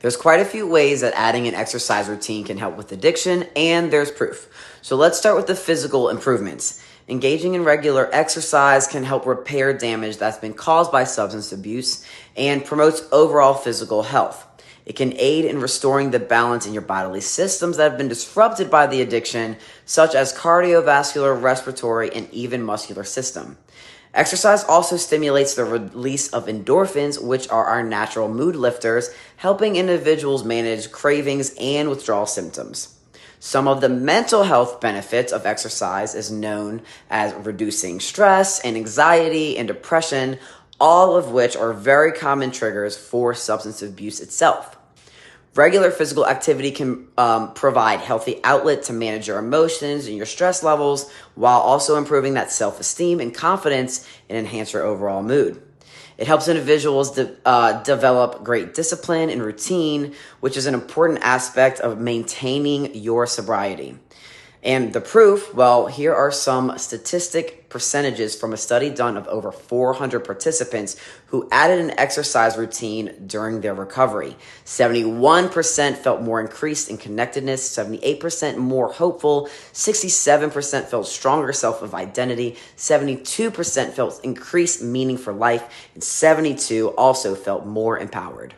There's quite a few ways that adding an exercise routine can help with addiction, and there's proof. So let's start with the physical improvements. Engaging in regular exercise can help repair damage that's been caused by substance abuse and promotes overall physical health. It can aid in restoring the balance in your bodily systems that have been disrupted by the addiction, such as cardiovascular, respiratory, and even muscular system. Exercise also stimulates the release of endorphins, which are our natural mood lifters, helping individuals manage cravings and withdrawal symptoms. Some of the mental health benefits of exercise is known as reducing stress and anxiety and depression, all of which are very common triggers for substance abuse itself. Regular physical activity can provide healthy outlet to manage your emotions and your stress levels while also improving that self-esteem and confidence and enhance your overall mood. It helps individuals develop great discipline and routine, which is an important aspect of maintaining your sobriety. And the proof, well, here are some statistic percentages from a study done of over 400 participants who added an exercise routine during their recovery. 71% felt more increased in connectedness, 78% more hopeful, 67% felt stronger self of identity, 72% felt increased meaning for life, and 72% also felt more empowered.